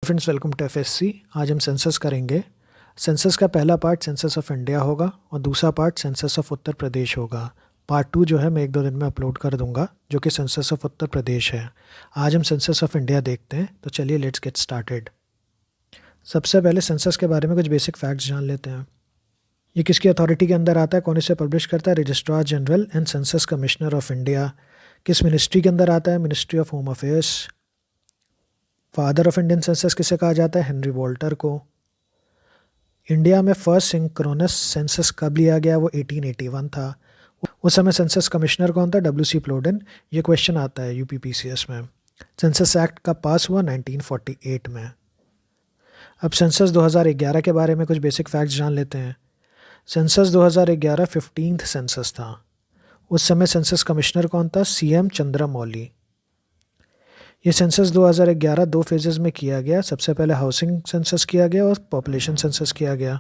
Friends, welcome to FSc. आज हम census करेंगे। सेंसस का पहला पार्ट सेंसस ऑफ इंडिया होगा और दूसरा part census of Uttar Pradesh होगा। पार्ट 2 जो है मैं 1-2 दिन में अपलोड कर दूंगा, जो कि सेंसस ऑफ उत्तर प्रदेश है। आज हम सेंसस ऑफ इंडिया देखते हैं, तो चलिए लेट्स गेट स्टार्टेड। सबसे पहले सेंसस के बारे में कुछ बेसिक फैक्ट्स जान लेते हैं। ये किसकी अथॉरिटी के अंदर आता है, कौन इसे पब्लिश करता है? Registrar general and census commissioner of India. किस मिनिस्ट्री के अंदर आता है? Ministry of home affairs. Father of Indian census किसे कहा जाता है? हेनरी वॉल्टर को। इंडिया में फर्स्ट सिंक्रोनस सेंसस कब लिया गया? वो 1881 था। उस समय सेंसस कमिश्नर कौन था? डब्ल्यू.सी. प्लोडेन। ये क्वेश्चन आता है यूपीपीसीएस में। सेंसस एक्ट कब पास हुआ? 1948 में। अब सेंसस 2011 के बारे में कुछ बेसिक फैक्ट्स जान लेते हैं। सेंसस 2011 15th सेंसस था। उस समय सेंसस कमिश्नर कौन था? सीएम चंद्रमौली। ये सेंसस 2011 दो फेजेस में किया गया। सबसे पहले हाउसिंग सेंसस किया गया और पॉपुलेशन सेंसस किया गया।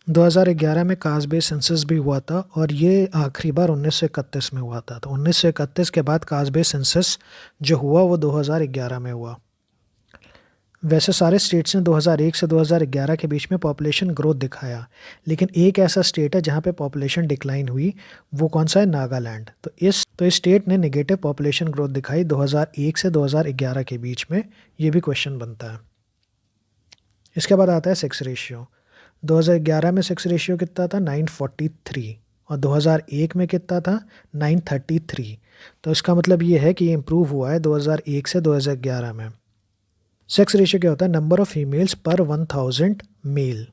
2011 में कास्ट बेस्ड सेंसस भी हुआ था और ये आखिरी बार 1931 में हुआ था। तो 1931 के बाद कास्ट बेस्ड सेंसस जो हुआ वो 2011 में हुआ। वैसे सारे स्टेट्स ने 2001 से 2011 के बीच में पॉपुलेशन ग्रोथ दिखाया, लेकिन एक ऐसा स्टेट है जहाँ पे पॉपुलेशन डिक्लाइन हुई। वो कौन सा है? नागालैंड। तो इस स्टेट ने नेगेटिव पॉपुलेशन ग्रोथ दिखाई 2001 से 2011 के बीच में। ये भी क्वेश्चन बनता है। इसके बाद आता है सेक्स रेशियो। 2011 में सेक्स रेशियो कितना था? 943। और 2001 में कितना था? 933। तो इसका मतलब ये है कि ये इम्प्रूव हुआ है 2001 से 2011 में। सेक्स रेशियो क्या होता है? नंबर ऑफ फीमेल्स पर 1000 मेल।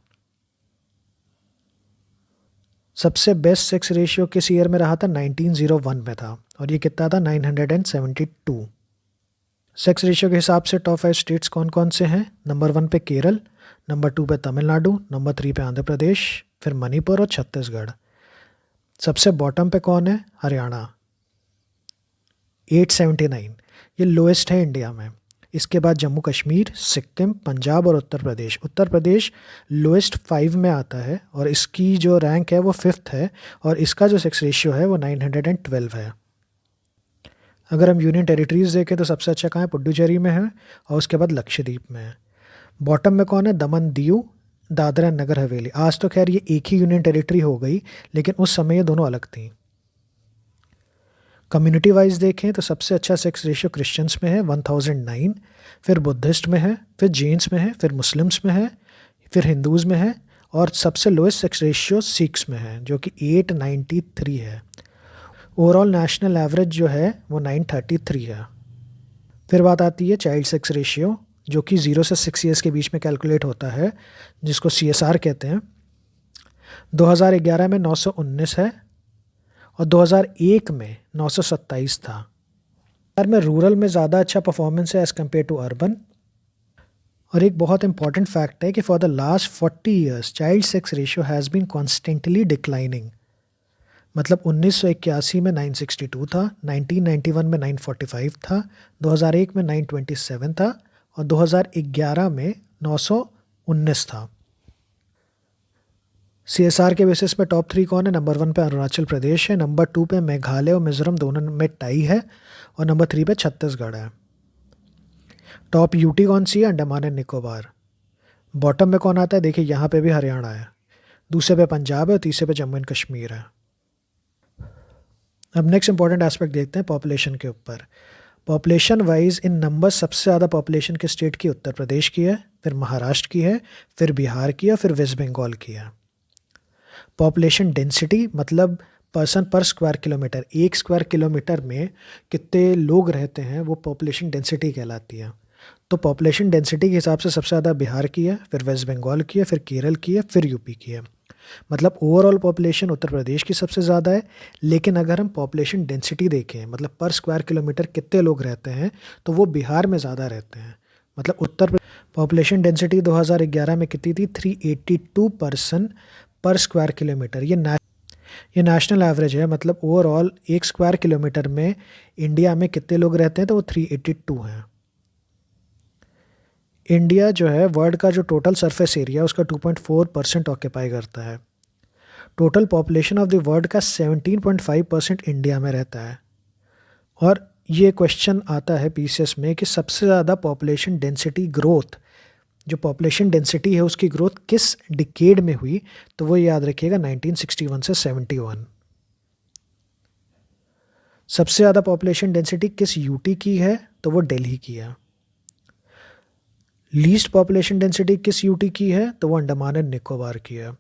सबसे बेस्ट सेक्स रेशियो किस ईयर में रहा था? 1901 में था और ये कितना था? 972। सेक्स रेशियो के हिसाब से टॉप 5 स्टेट्स कौन कौन से हैं? नंबर 1 पे केरल, नंबर 2 पे तमिलनाडु, नंबर 3 पे आंध्र प्रदेश, फिर मणिपुर और छत्तीसगढ़। सबसे बॉटम पे कौन है? हरियाणा, 879। ये लोएस्ट है इंडिया में। इसके बाद जम्मू कश्मीर, सिक्किम, पंजाब और उत्तर प्रदेश। उत्तर प्रदेश लोएस्ट 5 में आता है और इसकी जो रैंक है वो 5th है और इसका जो सेक्स रेशियो है वो 912 है। अगर हम यूनियन टेरिटरीज देखें तो सबसे अच्छा कहाँ है? पुडुचेरी में है और उसके बाद लक्षद्वीप में है। बॉटम में कौन है? दमन, दीव, दादरा नगर हवेली। आज तो खैर ये एक ही यूनियन टेरिटरी हो गई, लेकिन उस समय ये दोनों अलग थी। कम्युनिटी वाइज देखें तो सबसे अच्छा सेक्स रेशियो क्रिश्चियंस में है 1009, फिर बुद्धिस्ट में है, फिर जैन्स में है, फिर मुस्लिम्स में है, फिर हिंदूज़ में है और सबसे लोएस्ट सेक्स रेशियो सिख्स में है जो कि 893 है। ओवरऑल नेशनल एवरेज जो है वो 933 है। फिर बात आती है चाइल्ड सेक्स रेशियो, जो कि 0 से 6 ईयर्स के बीच में कैलकुलेट होता है, जिसको CSR कहते हैं। 2011 में 919 है और 2001 में 927 था। यार में रूरल में ज़्यादा अच्छा परफॉर्मेंस है एज़ कम्पेयर टू अर्बन। और एक बहुत इंपॉर्टेंट फैक्ट है कि for the last 40 years child sex ratio has been constantly declining. मतलब 1981 में 962 था, 1991 में 945 था, 2001 में 927 था और 2011 में 919 था। CSR के बेसिस पे टॉप 3 कौन है? नंबर 1 पे अरुणाचल प्रदेश है, नंबर 2 पे मेघालय और मिजोरम दोनों में टाई है और नंबर 3 पे छत्तीसगढ़ है। टॉप यूटी कौन सी है? अंडमान एंड निकोबार। बॉटम में कौन आता है? देखिए यहाँ पे भी हरियाणा है, दूसरे पे पंजाब है और तीसरे पे जम्मू एंड कश्मीर है। अब नेक्स्ट इंपॉर्टेंट एस्पेक्ट देखते हैं पॉपुलेशन के ऊपर। पॉपुलेशन वाइज इन नंबर सबसे ज़्यादा पॉपुलेशन के स्टेट की उत्तर प्रदेश की है, फिर महाराष्ट्र की है, फिर बिहार की है, फिर वेस्ट बंगाल की है। पॉपुलेशन डेंसिटी मतलब पर्सन पर स्क्वायर किलोमीटर, 1 स्क्वायर किलोमीटर में कितने लोग रहते हैं, वो पॉपुलेशन डेंसिटी कहलाती है। तो पॉपुलेशन डेंसिटी के हिसाब से सबसे ज़्यादा बिहार की है, फिर वेस्ट बंगाल की है, फिर केरल की है, फिर यूपी की है। मतलब ओवरऑल पॉपुलेशन उत्तर प्रदेश की सबसे ज़्यादा है, लेकिन अगर हम पॉपुलेशन डेंसिटी देखें, मतलब पर स्क्वायर किलोमीटर कितने लोग रहते हैं, तो वो बिहार में ज़्यादा रहते हैं। मतलब उत्तर पॉपुलेशन डेंसिटी 2011 में कितनी थी? 382 पर्सन पर स्क्वायर किलोमीटर। ये नेशनल एवरेज है। मतलब ओवरऑल 1 स्क्वायर किलोमीटर में इंडिया में कितने लोग रहते हैं? तो वो 382 हैं। इंडिया जो है वर्ल्ड का जो टोटल सरफेस एरिया उसका 2.4% ऑक्यूपाई करता है। Total population of the world का 17.5% इंडिया में रहता है और ये क्वेश्चन आता है पीसीएस में कि सबसे ज़्यादा पॉपुलेशन डेंसिटी ग्रोथ, जो पॉपुलेशन डेंसिटी है उसकी ग्रोथ किस डिकेड में हुई, तो वो याद रखिएगा 1961 से 71। सबसे ज़्यादा पॉपुलेशन डेंसिटी किस यूटी की है, तो वो दिल्ली की है। लीस्ट पॉपुलेशन डेंसिटी किस यूटी की है, तो वो अंडमान एंड निकोबार की है।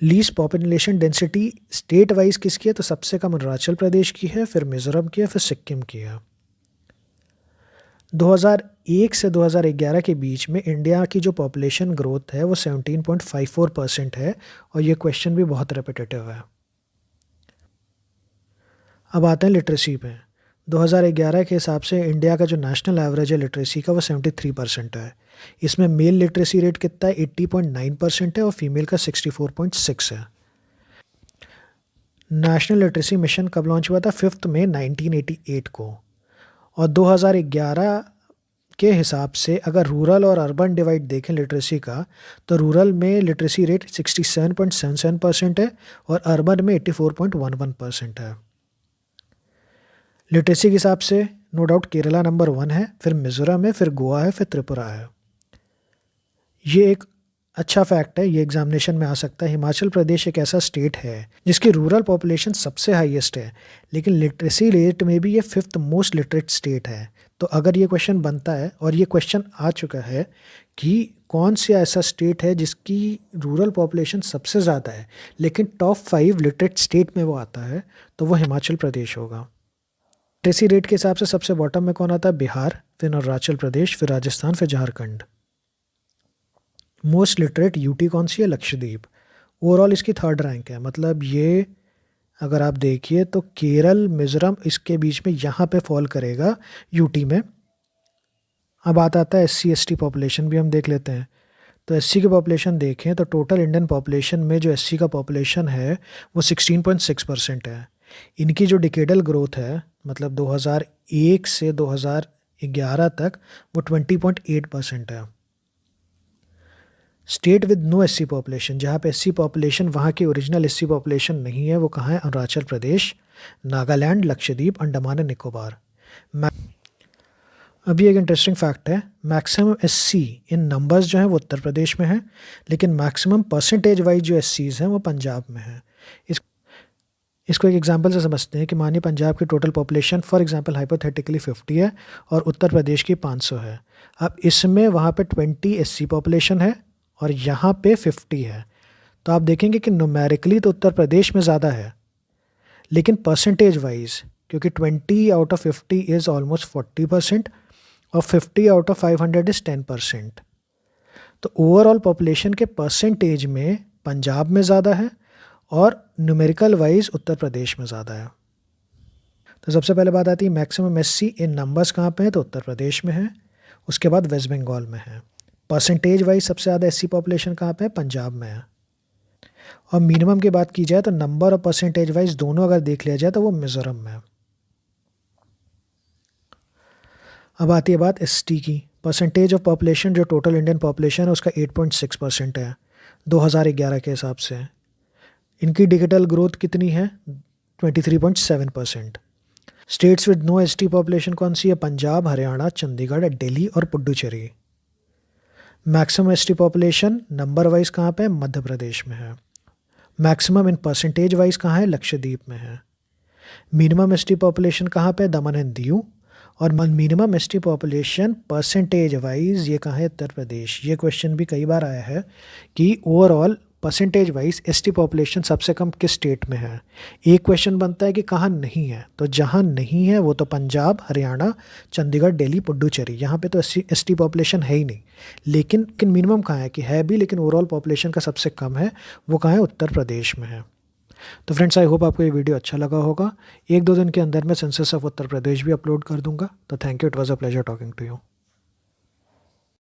Least population density state wise किसकी है, तो सबसे कम अरुणाचल प्रदेश की है, फिर मिजोरम की है, फिर सिक्किम की है। 2001 से 2011 के बीच में इंडिया की जो पॉपुलेशन ग्रोथ है वो 17.54% है, और ये क्वेश्चन भी बहुत रिपीटेटिव है। अब आते हैं लिटरेसी पे। 2011 के हिसाब से इंडिया का जो नेशनल एवरेज है लिटरेसी का वो 73% है। इसमें मेल लिटरेसी रेट कितना है, 80.9% है, और फीमेल का 64.6 है। नेशनल लिटरेसी मिशन कब लॉन्च हुआ था, 5 मई 1988 को। और 2011 के हिसाब से अगर रूरल और अर्बन डिवाइड देखें लिटरेसी का, तो रूरल में लिटरेसी रेट 67.77% है और अर्बन में 84.11% है। लिटरेसी के हिसाब से नो डाउट केरला नंबर 1 है, फिर मिजोरम है, फिर गोवा है, फिर त्रिपुरा है। ये एक अच्छा फैक्ट है, ये एग्जामिनेशन में आ सकता है। हिमाचल प्रदेश एक ऐसा स्टेट है जिसकी रूरल पॉपुलेशन सबसे हाईएस्ट है, लेकिन लिटरेसी रेट में भी ये 5th मोस्ट लिटरेट स्टेट है। तो अगर ये क्वेश्चन बनता है, और ये क्वेश्चन आ चुका है कि कौन सा ऐसा स्टेट है जिसकी रूरल पॉपुलेशन सबसे ज़्यादा है लेकिन टॉप 5 लिटरेट स्टेट में वो आता है, तो वो हिमाचल प्रदेश होगा। लिटरेसी रेट के हिसाब से सबसे बॉटम में कौन आता है, बिहार, फिर अरुणाचल प्रदेश, फिर राजस्थान, फिर झारखंड। मोस्ट लिटरेट यूटी कौन सी है, लक्षद्वीप। ओवरऑल इसकी 3rd रैंक है, मतलब ये अगर आप देखिए तो केरल, मिजोरम इसके बीच में यहाँ पे फॉल करेगा यूटी में। अब आता है एससी एसटी पॉपुलेशन भी हम देख लेते हैं। तो एससी की पॉपुलेशन देखें तो टोटल इंडियन पॉपुलेशन में जो एससी का पॉपुलेशन है वो 16.6% है। इनकी जो डिकेडल ग्रोथ है, मतलब 2001 से 2011 तक, वो 20.8% है। State with no SC population, जहाँ पे एससी पॉपुलेशन वहाँ की ओरिजिनल एससी पॉपुलेशन नहीं है, वो कहाँ है, अरुणाचल प्रदेश, नागालैंड, लक्षद्वीप, अंडमान एंड निकोबार। अभी एक इंटरेस्टिंग फैक्ट है, मैक्सिमम एससी इन नंबर्स जो हैं वो उत्तर प्रदेश में है, लेकिन मैक्सिमम परसेंटेज वाइज जो एससीज हैं वो पंजाब में है। इसको एक एग्जांपल से समझते हैं कि मानिए पंजाब की total population for example hypothetically 50 है और उत्तर प्रदेश की 500 है। अब इसमें वहाँ पे 20 एससी पॉपुलेशन है और यहाँ पे 50 है, तो आप देखेंगे कि न्यूमेरिकली तो उत्तर प्रदेश में ज़्यादा है, लेकिन परसेंटेज वाइज क्योंकि 20 आउट ऑफ 50 इज़ ऑलमोस्ट 40% और 50 आउट ऑफ 500 इज़ 10%। तो ओवरऑल पॉपुलेशन के परसेंटेज में पंजाब में ज़्यादा है और न्यूमेरिकल वाइज उत्तर प्रदेश में ज़्यादा है। तो सबसे पहले बात आती है मैक्सिमम एससी इन नंबर्स कहाँ पे है, तो उत्तर प्रदेश में है, उसके बाद वेस्ट बंगाल में है। परसेंटेज वाइज सबसे ज़्यादा एससी पॉपुलेशन कहाँ पे है, पंजाब में है। और मिनिमम की बात की जाए तो नंबर और परसेंटेज वाइज दोनों अगर देख लिया जाए तो वो मिजोरम में है। अब आती है बात एसटी की। परसेंटेज ऑफ पॉपुलेशन जो टोटल इंडियन पॉपुलेशन है उसका 8.6% है 2011 के हिसाब से। इनकी डिजिटल ग्रोथ कितनी है, 23.7%। States with no ST population कौन सी है, पंजाब, हरियाणा, चंडीगढ़, दिल्ली और Puducherry. Maximum ST population number wise कहाँ पे है, मध्य प्रदेश में है। मैक्सिमम इन परसेंटेज वाइज कहाँ है, लक्षद्वीप में है। मिनिमम एसटी पॉपुलेशन कहाँ पे, दमन एंड दीव। और minimum ST population percentage wise ये कहाँ है, उत्तर प्रदेश। ये क्वेश्चन भी कई बार आया है कि overall percentage wise ST population सबसे कम किस स्टेट में है। एक क्वेश्चन बनता है कि कहाँ नहीं है, तो जहाँ नहीं है वो तो पंजाब, हरियाणा, चंडीगढ़, दिल्ली, पुडुचेरी, यहाँ पे तो एसटी पॉपुलेशन है ही नहीं। लेकिन मिनिमम कहाँ है, कि है भी लेकिन ओवरऑल पॉपुलेशन का सबसे कम है, वो कहाँ है, उत्तर प्रदेश में है। तो फ्रेंड्स आई होप आपको ये वीडियो अच्छा लगा होगा। 1-2 दिन के अंदर मैं सेंसस ऑफ उत्तर प्रदेश भी अपलोड कर दूंगा। तो thank you, it was a pleasure talking to you.